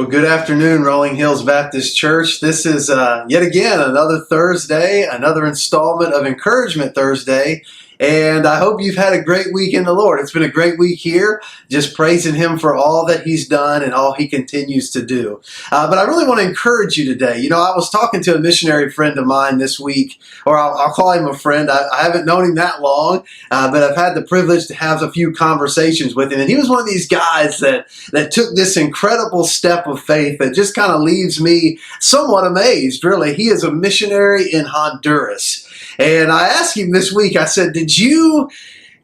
Well, good afternoon, Rolling Hills Baptist Church. This is yet again another Thursday, another installment of Encouragement Thursday. And I hope you've had a great week in the Lord. It's been a great week here, just praising Him for all that He's done and all He continues to do. But I really want to encourage you today. You know, I was talking to a missionary friend of mine this week, or I'll call him a friend. I haven't known him that long, but I've had the privilege to have a few conversations with him. And he was one of these guys that took this incredible step of faith that just kind of leaves me somewhat amazed, really. He is a missionary in Honduras. And I asked him this week, I said, did you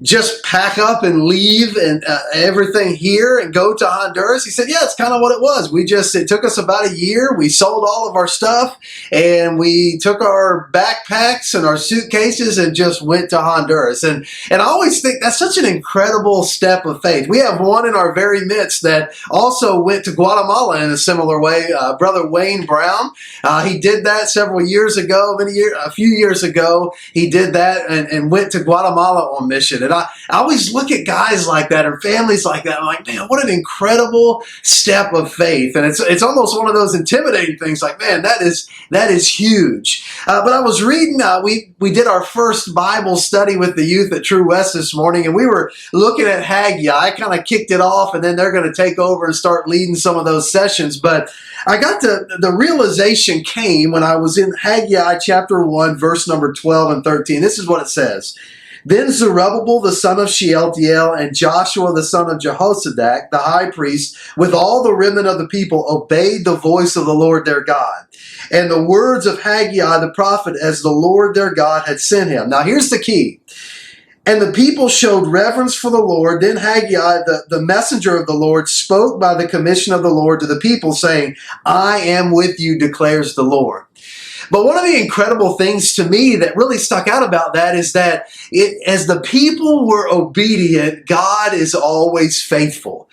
just pack up and leave and everything here and go to Honduras? He said, yeah, it's kind of what it was. It took us about a year. We sold all of our stuff and we took our backpacks and our suitcases and just went to Honduras. And I always think that's such an incredible step of faith. We have one in our very midst that also went to Guatemala in a similar way, Brother Wayne Brown. He did that several years ago, a few years ago. He did that and went to Guatemala on mission. And I always look at guys like that or families like that. I'm like, man, what an incredible step of faith. And it's almost one of those intimidating things like, man, that is huge. But I was reading, we did our first Bible study with the youth at True West this morning, and we were looking at Haggai. I kind of kicked it off, and then they're going to take over and start leading some of those sessions. But I got the realization came when I was in Haggai chapter 1, verse number 12 and 13. This is what it says. Then Zerubbabel the son of Shealtiel and Joshua the son of Jehozadak, the high priest, with all the remnant of the people, obeyed the voice of the Lord their God, and the words of Haggai the prophet, as the Lord their God had sent him. Now here's the key. And the people showed reverence for the Lord. Then Haggai, the messenger of the Lord, spoke by the commission of the Lord to the people, saying, I am with you, declares the Lord. But one of the incredible things to me that really stuck out about that is that as the people were obedient, God is always faithful.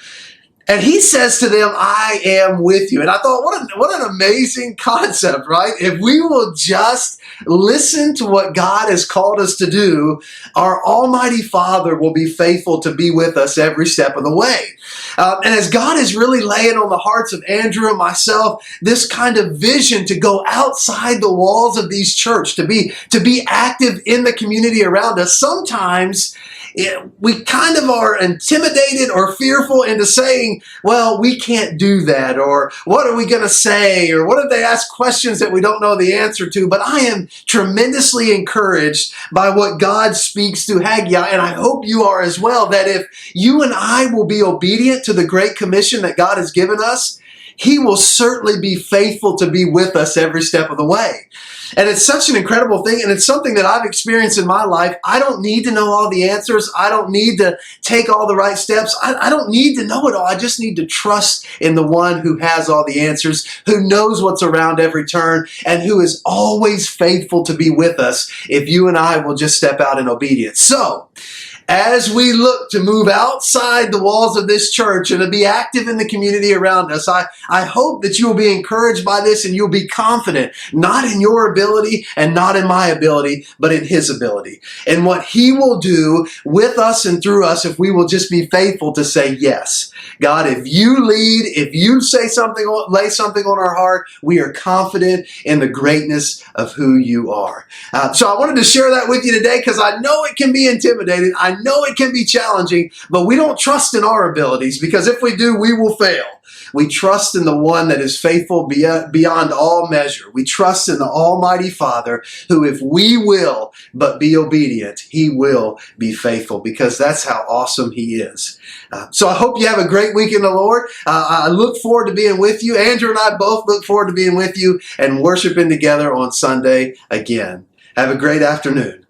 And He says to them, I am with you. And I thought, what an amazing concept, right? If we will just listen to what God has called us to do, our Almighty Father will be faithful to be with us every step of the way. And as God is really laying on the hearts of Andrew and myself, this kind of vision to go outside the walls of these churches, to be active in the community around us, sometimes we kind of are intimidated or fearful into saying, well, we can't do that, or what are we going to say, or what if they ask questions that we don't know the answer to? But I am tremendously encouraged by what God speaks through Haggai, and I hope you are as well, that if you and I will be obedient to the Great Commission that God has given us, He will certainly be faithful to be with us every step of the way. And it's such an incredible thing, and it's something that I've experienced in my life. I don't need to know all the answers. I don't need to take all the right steps. I don't need to know it all. I just need to trust in the one who has all the answers, who knows what's around every turn, and who is always faithful to be with us if you and I will just step out in obedience. So, as we look to move outside the walls of this church and to be active in the community around us, I hope that you will be encouraged by this and you'll be confident, not in your ability and not in my ability, but in His ability. And what He will do with us and through us if we will just be faithful to say yes. God, if you lead, if you say something, lay something on our heart, we are confident in the greatness of who you are. So I wanted to share that with you today because I know it can be intimidating. I know it can be challenging, but we don't trust in our abilities, because if we do, we will fail. We trust in the one that is faithful beyond all measure. We trust in the Almighty Father, who, if we will but be obedient, He will be faithful, because that's how awesome He is. So I hope you have a great week in the Lord. I look forward to being with you. Andrew and I both look forward to being with you and worshiping together on Sunday again. Have a great afternoon.